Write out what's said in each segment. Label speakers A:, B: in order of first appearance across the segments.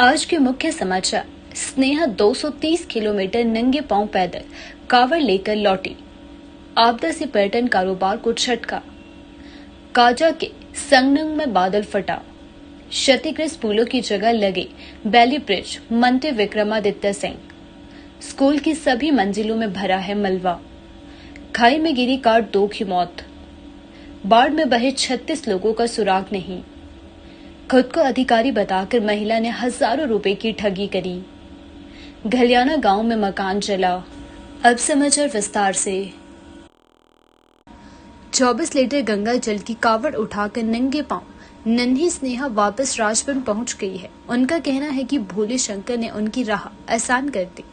A: आज के मुख्य समाचार। स्नेहा 230 किलोमीटर नंगे पांव पैदल कावड़ लेकर लौटी। आपदा से पर्यटन कारोबार को झटका। काजा के संगनंग में बादल फटा। क्षतिग्रस्त पुलों की जगह लगे बैली ब्रिज। मंत्री विक्रमादित्य सिंह। स्कूल की सभी मंजिलों में भरा है मलबा। खाई में गिरी कार, 2 की मौत। बाढ़ में बहे 36 लोगों का सुराग नहीं। खुद को अधिकारी बताकर महिला ने हजारों रुपए की ठगी करी। घलियाना गांव में मकान जला। अब समाचार विस्तार से। 24 लीटर गंगा जल की कावड़ उठाकर नंगे पांव नन्ही स्नेहा वापस राजवन पहुंच गई है। उनका कहना है कि भोले शंकर ने उनकी राह आसान कर दी।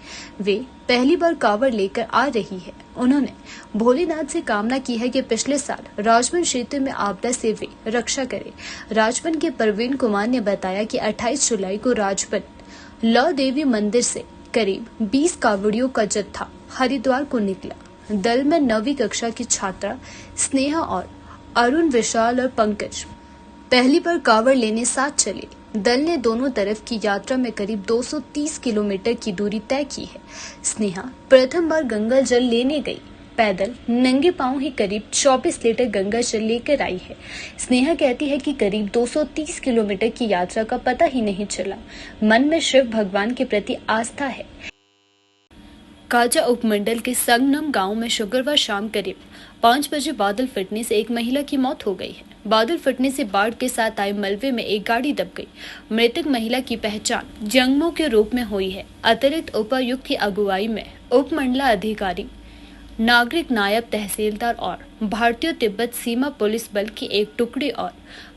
A: वे पहली बार कावड़ लेकर आ रही है। उन्होंने भोलेनाथ से कामना की है कि पिछले साल राजवन क्षेत्र में आपदा से वे रक्षा करे। राजवन के परवीन कुमार ने बताया कि 28 जुलाई को राजवन लौ देवी मंदिर से करीब 20 कावड़ियों का जत्था हरिद्वार को निकला। दल में 9वीं कक्षा की छात्रा स्नेहा और अरुण, विशाल और पंकज पहली बार कावड़ लेने साथ चले। दल ने दोनों तरफ की यात्रा में करीब 230 किलोमीटर की दूरी तय की है। स्नेहा प्रथम बार गंगा जल लेने गई। पैदल नंगे पांव ही करीब 24 लीटर गंगा जल लेकर आई है। स्नेहा कहती है कि करीब 230 किलोमीटर की यात्रा का पता ही नहीं चला। मन में शिव भगवान के प्रति आस्था है। काजा उपमंडल के संगनम गांव में शुक्रवार शाम करीब 5 बजे बादल फटने से एक महिला की मौत हो गई है। बादल फटने से बाढ़ के साथ आए मलबे में एक गाड़ी दब गई। मृतक महिला की पहचान जंगमो के रूप में हुई है। अतिरिक्त उपायुक्त की अगुवाई में उपमंडलाधिकारी, नागरिक नायब तहसीलदार और भारतीय तिब्बत सीमा पुलिस बल की एक टुकड़ी और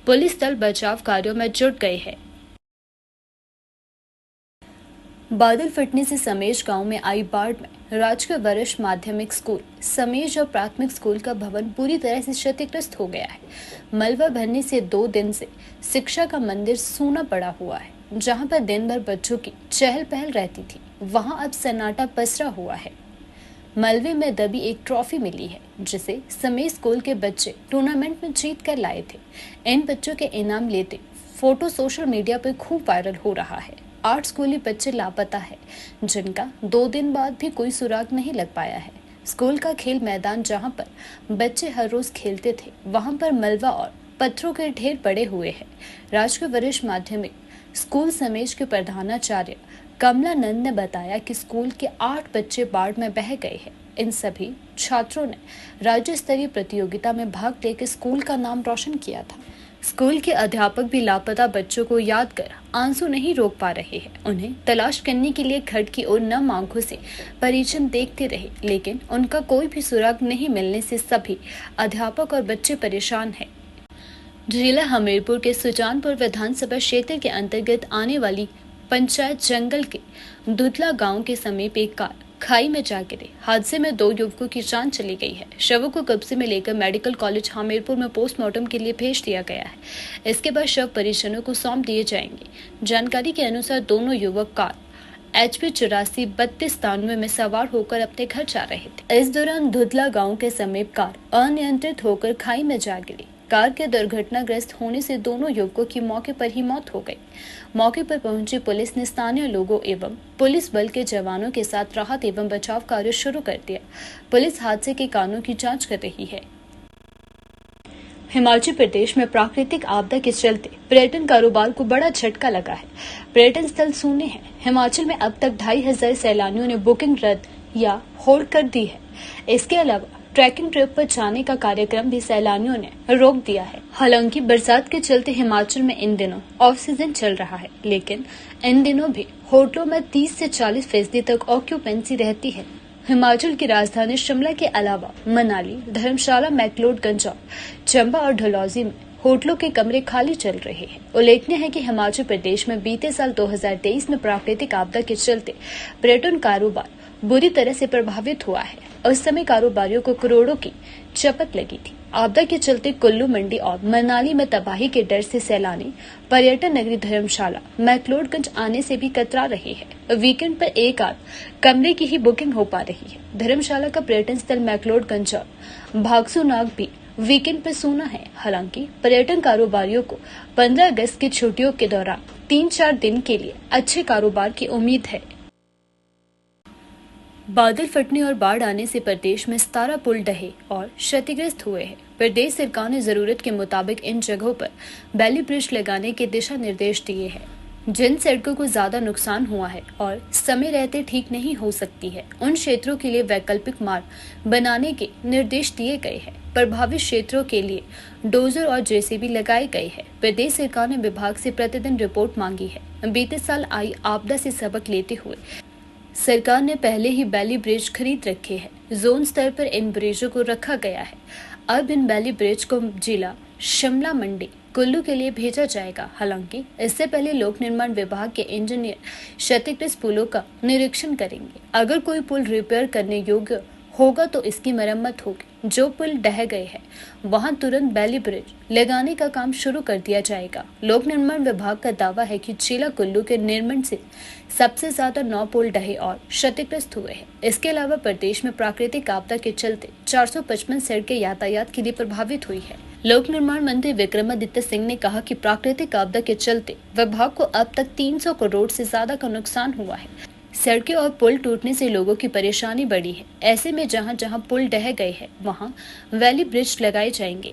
A: पुलिस दल बचाव कार्यों में जुट गए हैं। बादल फटने से समेज गांव में आई बाढ़ में राजकीय वरिष्ठ माध्यमिक स्कूल समेज और प्राथमिक स्कूल का भवन पूरी तरह से क्षतिग्रस्त हो गया है। मलबा भरने से 2 दिन से शिक्षा का मंदिर सूना पड़ा हुआ है। जहां पर दिन भर बच्चों की चहल पहल रहती थी, वहां अब सन्नाटा पसरा हुआ है। मलबे में दबी एक ट्रॉफी मिली है, जिसे समेज स्कूल के बच्चे टूर्नामेंट में जीत कर लाए थे। इन बच्चों के इनाम लेते फोटो सोशल मीडिया पर खूब वायरल हो रहा है। 8 स्कूली बच्चे लापता है, जिनका 2 दिन बाद भी कोई सुराग नहीं लग पाया है। स्कूल का खेल मैदान, जहां पर बच्चे हर रोज खेलते थे, वहां पर मलबा और पत्थरों के ढेर पड़े हुए हैं। राजकीय वरिष्ठ माध्यमिक स्कूल समेज के प्रधानाचार्य कमलानंद ने बताया कि स्कूल के 8 बच्चे बाढ़ में बह गए हैं। इन सभी छात्रों ने राज्य स्तरीय प्रतियोगिता में भाग लेकर स्कूल का नाम रोशन किया था। स्कूल के अध्यापक भी लापता बच्चों को याद कर आंसू नहीं रोक पा रहे हैं। उन्हें तलाश करने के लिए खिड़की और नम आंखों से परिजन देखते रहे, लेकिन उनका कोई भी सुराग नहीं मिलने से सभी अध्यापक और बच्चे परेशान हैं। जिला हमीरपुर के सुजानपुर विधानसभा क्षेत्र के अंतर्गत आने वाली पंचायत जंगल के दुधला गांव के समीप एक कार खाई में जा गिरे। हादसे में 2 युवकों की जान चली गई है। शवों को कब्जे में लेकर मेडिकल कॉलेज हमीरपुर में पोस्टमार्टम के लिए भेज दिया गया है। इसके बाद शव परिजनों को सौंप दिए जाएंगे। जानकारी के अनुसार दोनों युवक कार HP 84 3293 में सवार होकर अपने घर जा रहे थे। इस दौरान दुधला गाँव के समीप कार अनियंत्रित होकर खाई में जा गिरी। कार के दुर्घटनाग्रस्त होने से दोनों युवकों की मौके पर ही मौत हो गई। मौके पर पहुंची पुलिस ने स्थानीय लोगों एवं पुलिस बल के जवानों के साथ राहत एवं बचाव कार्य शुरू कर दिया। पुलिस हादसे के कारणों की जांच कर रही है। हिमाचल प्रदेश में प्राकृतिक आपदा के चलते पर्यटन कारोबार को बड़ा झटका लगा है। पर्यटन स्थल सूने हैं। हिमाचल में अब तक 2500 सैलानियों ने बुकिंग रद्द या होल्ड कर दी है। इसके अलावा ट्रैकिंग ट्रिप पर जाने का कार्यक्रम भी सैलानियों ने रोक दिया है। हालांकि बरसात के चलते हिमाचल में इन दिनों ऑफ सीजन चल रहा है, लेकिन इन दिनों भी होटलों में 30 से 40% तक ऑक्यूपेंसी रहती है। हिमाचल की राजधानी शिमला के अलावा मनाली, धर्मशाला, मैक्लोडगंज, चंबा और डलहौजी में होटलों के कमरे खाली चल रहे हैं। उल्लेखनीय है कि हिमाचल प्रदेश में बीते साल 2023 में प्राकृतिक आपदा के चलते पर्यटन कारोबार बुरी तरह से प्रभावित हुआ है। उस समय कारोबारियों को करोड़ों की चपत लगी थी। आपदा के चलते कुल्लू, मंडी और मनाली में तबाही के डर से सैलानी पर्यटन नगरी धर्मशाला, मैक्लोडगंज आने से भी कतरा रहे हैं। वीकेंड पर एक आध कमरे की ही बुकिंग हो पा रही है। धर्मशाला का पर्यटन स्थल मैक्लोडगंज और भागसूनाग भी वीकेंड पर सोना है। हालांकि पर्यटन कारोबारियों को 15 अगस्त की छुट्टियों के दौरान 3-4 दिन के लिए अच्छे कारोबार की उम्मीद है। बादल फटने और बाढ़ आने से प्रदेश में 17 पुल ढहे और क्षतिग्रस्त हुए हैं। प्रदेश सरकार ने जरूरत के मुताबिक इन जगहों पर बैली ब्रिज लगाने के दिशा निर्देश दिए हैं। जिन सड़कों को ज्यादा नुकसान हुआ है और समय रहते ठीक नहीं हो सकती है, उन क्षेत्रों के लिए वैकल्पिक मार्ग बनाने के निर्देश दिए गए हैं। प्रभावित क्षेत्रों के लिए डोजर और जेसीबी लगाए गए हैं। प्रदेश सरकार ने विभाग से प्रतिदिन रिपोर्ट मांगी है। बीते साल आई आपदा से सबक लेते हुए सरकार ने पहले ही बैली ब्रिज खरीद रखे हैं। जोन स्तर पर इन ब्रिजों को रखा गया है। अब इन बैली ब्रिज को जिला शिमला मंडी कुल्लू के लिए भेजा जाएगा। हालांकि इससे पहले लोक निर्माण विभाग के इंजीनियर क्षतिग्रस्त पुलों का निरीक्षण करेंगे। अगर कोई पुल रिपेयर करने योग्य होगा तो इसकी मरम्मत होगी। जो पुल ढह गए हैं वहां तुरंत बैली ब्रिज लगाने का काम शुरू कर दिया जाएगा। लोक निर्माण विभाग का दावा है कि जिला कुल्लू के निर्माण से सबसे ज्यादा 9 पुल ढहे और क्षतिग्रस्त हुए हैं। इसके अलावा प्रदेश में प्राकृतिक आपदा के चलते 455 सड़कें यातायात के लिए प्रभावित हुई है। लोक निर्माण मंत्री विक्रमादित्य सिंह ने कहा कि प्राकृतिक आपदा के चलते विभाग को अब तक 300 करोड़ से ज्यादा का नुकसान हुआ है। सड़कें और पुल टूटने से लोगों की परेशानी बढ़ी है। ऐसे में जहां जहां पुल ढह गए हैं वहां वैली ब्रिज लगाए जाएंगे।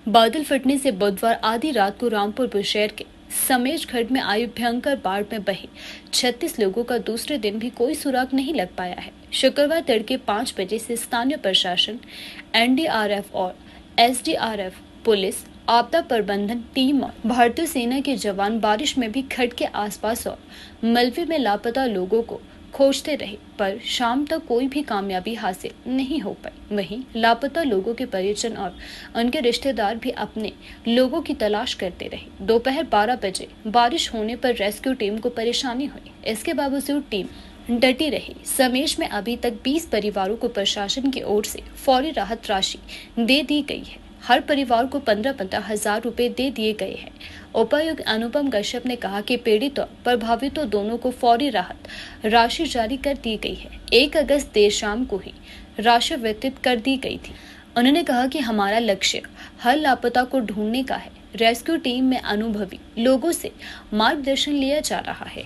A: बादल फटने से बुधवार आधी रात को रामपुर बुशहर के समेश खड्ड में आई भयंकर बाढ़ में बहे 36 लोगों का दूसरे दिन भी कोई सुराग नहीं लग पाया है। शुक्रवार तड़के 5 बजे से स्थानीय प्रशासन, एनडीआरएफ और एसडीआरएफ, पुलिस, आपदा प्रबंधन टीम और भारतीय सेना के जवान बारिश में भी खड्ड के आसपास और मलबे में लापता लोगों को खोजते रहे, पर शाम तक कोई भी कामयाबी हासिल नहीं हो पाई। वहीं लापता लोगों के परिजन और उनके रिश्तेदार भी अपने लोगों की तलाश करते रहे। दोपहर 12 बजे बारिश होने पर रेस्क्यू टीम को परेशानी हुई। इसके बावजूद टीम डटी रही। समेश में अभी तक 20 परिवारों को प्रशासन की ओर से फौरी राहत राशि दे दी गई है। हर परिवार को 15-15 हजार रुपए दे दिए गए हैं। उपायुक्त अनुपम कश्यप ने कहा कि पीड़ित और प्रभावितों दोनों को फौरी राहत राशि जारी कर दी गई है। 1 अगस्त देर शाम को ही राशि वितरित कर दी गई थी। उन्होंने कहा कि हमारा लक्ष्य हर लापता को ढूंढने का है। रेस्क्यू टीम में अनुभवी लोगों से मार्गदर्शन लिया जा रहा है।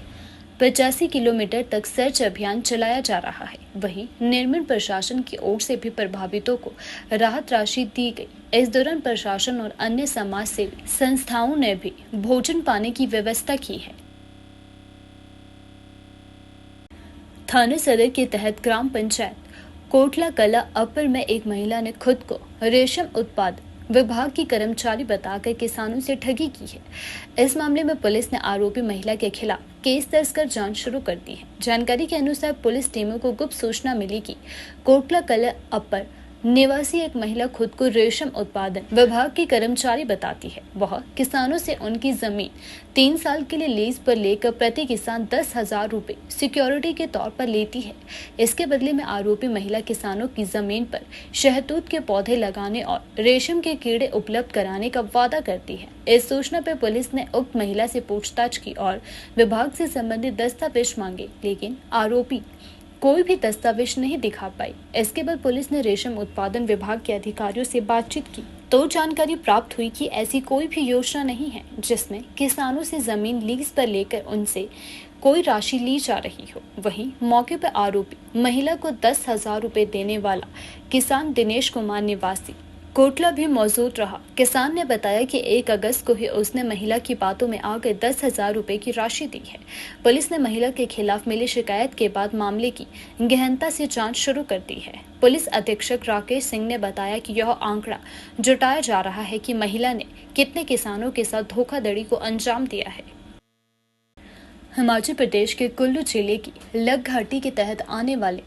A: 85 किलोमीटर तक सर्च अभियान चलाया जा रहा है। वहीं निर्माण प्रशासन की ओर से भी प्रभावितों को राहत राशि दी गई। इस दौरान प्रशासन और अन्य समाज सेवी संस्थाओं ने भी भोजन पाने की व्यवस्था की है। थाने सदर के तहत ग्राम पंचायत कोटला कला अपर में एक महिला ने खुद को रेशम उत्पाद विभाग की कर्मचारी बताकर किसानों से ठगी की है। इस मामले में पुलिस ने आरोपी महिला के खिलाफ केस दर्ज कर जांच शुरू कर दी है। जानकारी के अनुसार पुलिस टीमों को गुप्त सूचना मिली कि कोटला कला अपर निवासी एक महिला खुद को रेशम उत्पादन विभाग की कर्मचारी बताती है। वह किसानों से उनकी जमीन 3 साल के लिए लीज पर लेकर प्रति किसान 10,000 रुपए सिक्योरिटी के तौर पर लेती है। इसके बदले में आरोपी महिला किसानों की जमीन पर शहतूत के पौधे लगाने और रेशम के कीड़े उपलब्ध कराने का वादा करती है। इस सूचना पर पुलिस ने उक्त महिला से पूछताछ की और विभाग से संबंधित दस्तावेज मांगे, लेकिन आरोपी कोई भी दस्तावेज नहीं दिखा पाई। इसके बाद पुलिस ने रेशम उत्पादन विभाग के अधिकारियों से बातचीत की तो जानकारी प्राप्त हुई कि ऐसी कोई भी योजना नहीं है जिसमें किसानों से जमीन लीज पर लेकर उनसे कोई राशि ली जा रही हो। वहीं मौके पर आरोपी महिला को 10,000 रुपए देने वाला किसान दिनेश कुमार निवासी कोटला भी मौजूद रहा। किसान ने बताया कि 1 अगस्त को ही उसने महिला की बातों में आकर 10,000 रुपए की राशि दी है। पुलिस ने महिला के खिलाफ मिली शिकायत के बाद मामले की गहनता से जांच शुरू कर दी है। पुलिस अधीक्षक राकेश सिंह ने बताया कि यह आंकड़ा जुटाया जा रहा है कि महिला ने कितने किसानों के साथ धोखाधड़ी को अंजाम दिया है। हिमाचल प्रदेश के कुल्लू जिले की लग घाटी के तहत आने वाले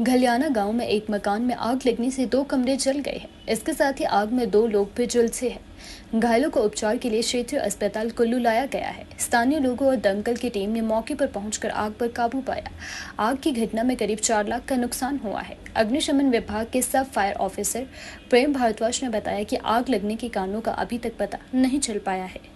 A: घलियाना गांव में एक मकान में आग लगने से 2 कमरे जल गए हैं। इसके साथ ही आग में 2 लोग भी झुलसे हैं। घायलों को उपचार के लिए क्षेत्रीय अस्पताल कुल्लू लाया गया है। स्थानीय लोगों और दमकल की टीम ने मौके पर पहुंचकर आग पर काबू पाया। आग की घटना में करीब 4 लाख का नुकसान हुआ है। अग्निशमन विभाग के सब फायर ऑफिसर प्रेम भारद्वाज ने बताया कि आग लगने के कारणों का अभी तक पता नहीं चल पाया है।